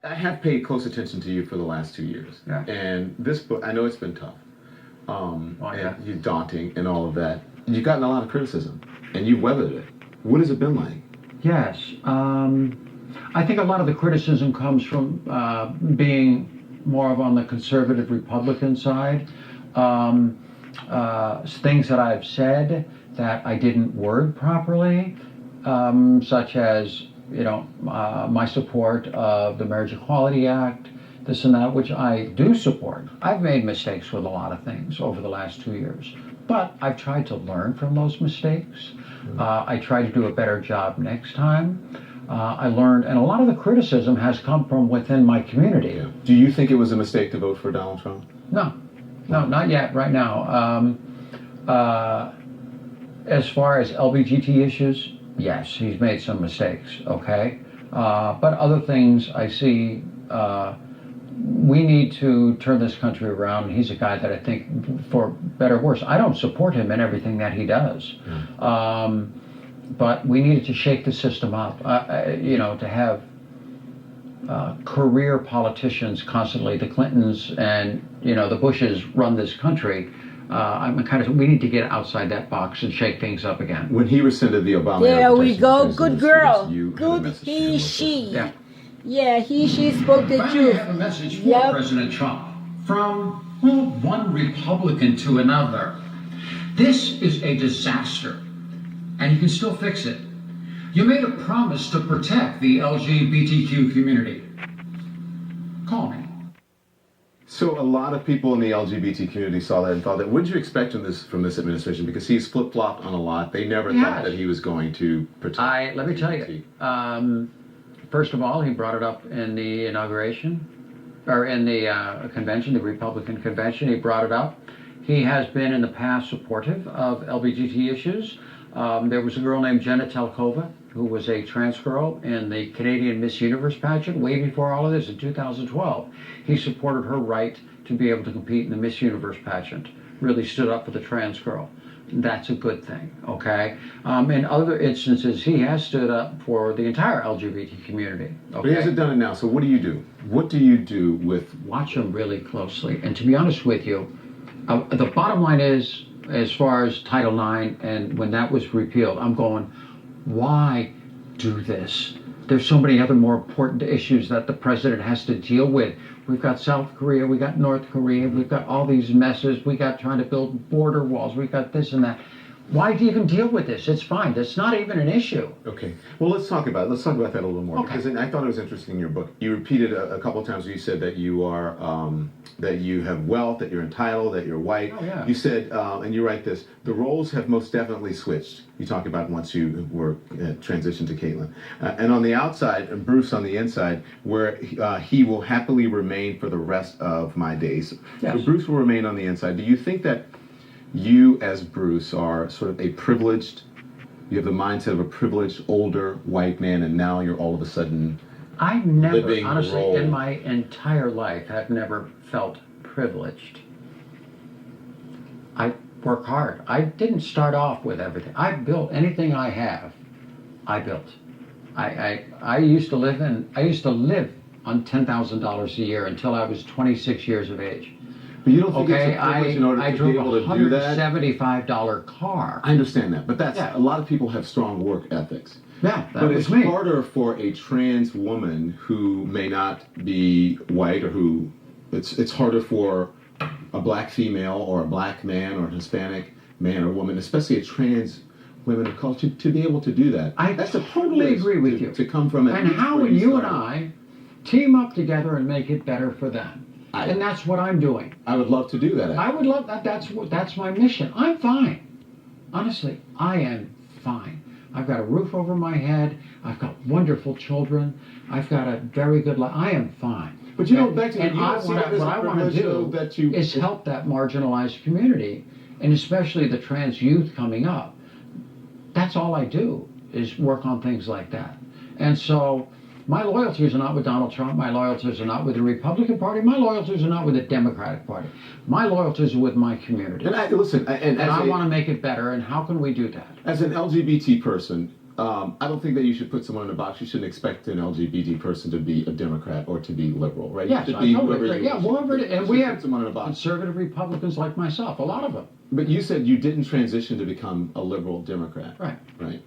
I have paid close attention to you for the last 2 years. Yeah. And this book, I know it's been tough. Yeah. And you're daunting and all of that. You've gotten a lot of criticism, and you've weathered it. What has it been like? Yes. I think a lot of the criticism comes from being more of on the conservative Republican side. Things that I've said that I didn't word properly, such as, my support of the Marriage Equality Act, this and that, which I do support. I've made mistakes with a lot of things over the last 2 years, but I've tried to learn from those mistakes. I try to do a better job next time. I learned, and a lot of the criticism has come from within my community. Yeah. Do you think it was a mistake to vote for Donald Trump? No, not yet, right now. As far as LBGT issues, yes, he's made some mistakes, okay? But other things I see, we need to turn this country around. He's a guy that I think, for better or worse, I don't support him in everything that he does. But we needed to shake the system up, to have career politicians constantly, the Clintons and, the Bushes run this country. We need to get outside that box and shake things up again. When he rescinded the Obama There we go. Good girl. You Good he, she. Yeah. Yeah, he, she spoke the Finally, truth. I have a message for Yep. President Trump from, one Republican to another. This is a disaster, and you can still fix it. You made a promise to protect the LGBTQ community. Call me. So a lot of people in the LGBT community saw that and thought that, what did you expect from this administration? Because he's flip-flopped on a lot. They never thought that he was going to protect. Let me tell you, first of all, he brought it up in the inauguration, or in the convention, the Republican convention. He brought it up. He has been in the past supportive of LGBT issues. There was a girl named Jenna Telkova, who was a trans girl in the Canadian Miss Universe pageant way before all of this in 2012. He supported her right to be able to compete in the Miss Universe pageant, really stood up for the trans girl. That's a good thing, okay? In other instances, he has stood up for the entire LGBT community. Okay? But he hasn't done it now, so what do you do? What do you do with... Watch him really closely. And to be honest with you, the bottom line is, as far as Title IX and when that was repealed, I'm going, why do this? There's so many other more important issues that the president has to deal with. We've got South Korea, we got North Korea, we've got all these messes, we got trying to build border walls, we got this and that. Why do you even deal with this? It's fine. That's not even an issue. Okay. Well, let's talk about that a little more. Okay. Because I thought it was interesting in your book. You repeated a couple of times. You said that you are that you have wealth, that you're entitled, that you're white. Oh, yeah. You said, and you write this: the roles have most definitely switched. You talk about once you were transitioned to Catlyn, and on the outside, and Bruce on the inside, where he will happily remain for the rest of my days. Yes. So Bruce will remain on the inside. Do you think that you, as Bruce, are sort of you have the mindset of a privileged older white man, and now you're all of a sudden I never, living honestly, role. in my entire life, have never felt privileged. I work hard. I didn't start off with everything. I built anything I have. I built. I used to live on $10,000 a year until I was 26 years of age. But you don't think Okay, it's a privilege in order I to drove be able a to do that? $175 car. I understand that, but that's Yeah. a lot of people have strong work ethics. Yeah, that But was it's me. harder for a trans woman who may not be white, or who it's harder for a black female or a black man or a Hispanic man or woman, especially a trans women of culture, to be able to do that. I That's a totally privilege agree with you. To come from it. And how would you and I team up together and make it better for them? And that's what I'm doing. I would love to do that. I would love that. That's my mission. I'm fine. Honestly, I am fine. I've got a roof over my head. I've got wonderful children. I've got a very good life. I am fine. But you know, back to and what I want to do is help that marginalized community, and especially the trans youth coming up. That's all I do, is work on things like that. And so my loyalties are not with Donald Trump. My loyalties are not with the Republican Party. My loyalties are not with the Democratic Party. My loyalties are with my community. And I want to make it better, and how can we do that? As an LGBT person, I don't think that you should put someone in a box. You shouldn't expect an LGBT person to be a Democrat or to be liberal, right? Yes, You should I be totally whoever agree. you Yeah, wish. whoever, You and should we put have someone in a box. conservative Republicans like myself, a lot of them. But you said you didn't transition to become a liberal Democrat. Right. Right.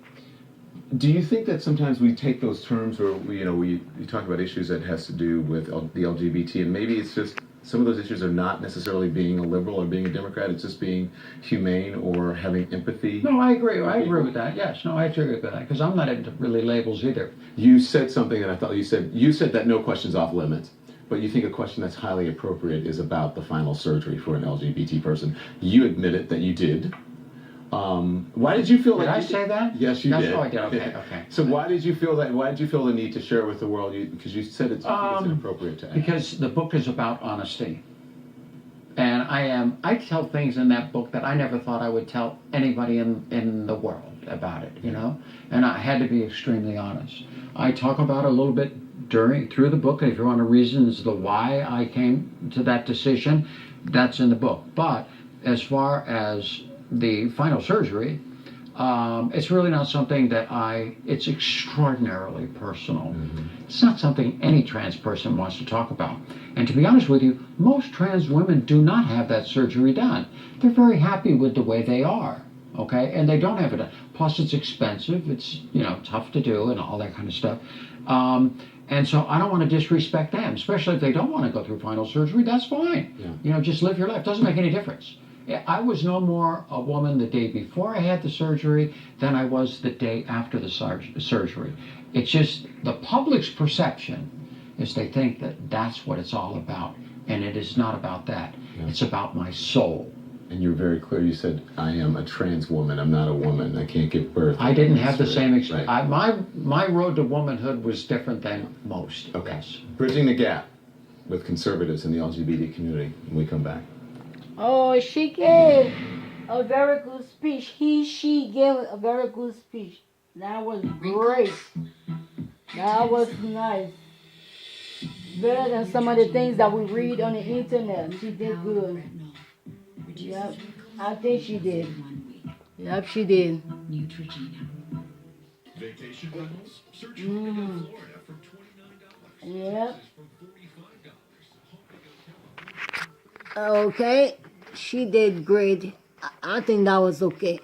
Do you think that sometimes we take those terms, or we talk about issues that has to do with the LGBT, and maybe it's just some of those issues are not necessarily being a liberal or being a Democrat. It's just being humane or having empathy. No, I agree. I agree with that. Yes, no, I agree with that because I'm not into really labels either. You said something that I thought you said that no questions off limits. But you think a question that's highly appropriate is about the final surgery for an LGBT person. You admitted that you did. Why did you feel Did like I say that? Yes, you did. Oh, I did. Okay. So why did you feel that? Why did you feel the need to share with the world? Because you said it's inappropriate to ask. Because the book is about honesty, and I tell things in that book that I never thought I would tell anybody in the world about it. And I had to be extremely honest. I talk about it a little bit through the book. If you want reasons the why I came to that decision, that's in the book. But as far as the final surgery, it's really not something that it's extraordinarily personal. Mm-hmm. It's not something any trans person wants to talk about. And to be honest with you, most trans women do not have that surgery done. They're very happy with the way they are, okay? And they don't have it done. Plus it's expensive, it's tough to do and all that kind of stuff. And so I don't want to disrespect them, especially if they don't want to go through final surgery, that's fine. Yeah. Just live your life, doesn't make any difference. I was no more a woman the day before I had the surgery than I was the day after the surgery. It's just the public's perception is they think that that's what it's all about. And it is not about that. Yeah. It's about my soul. And you're very clear. You said, I am a trans woman. I'm not a woman. I can't give birth. I didn't have the same experience. Right. My road to womanhood was different than most. Okay. Yes. Bridging the gap with conservatives in the LGBT community when we come back. Oh, she gave a very good speech. She gave a very good speech. That was great. That was nice. Better than some of the things that we read on the internet. She did good. Yep, I think she did. Yep, she did. Vacation rentals? Search Florida for $29. Yep. Okay, she did great. I think that was okay.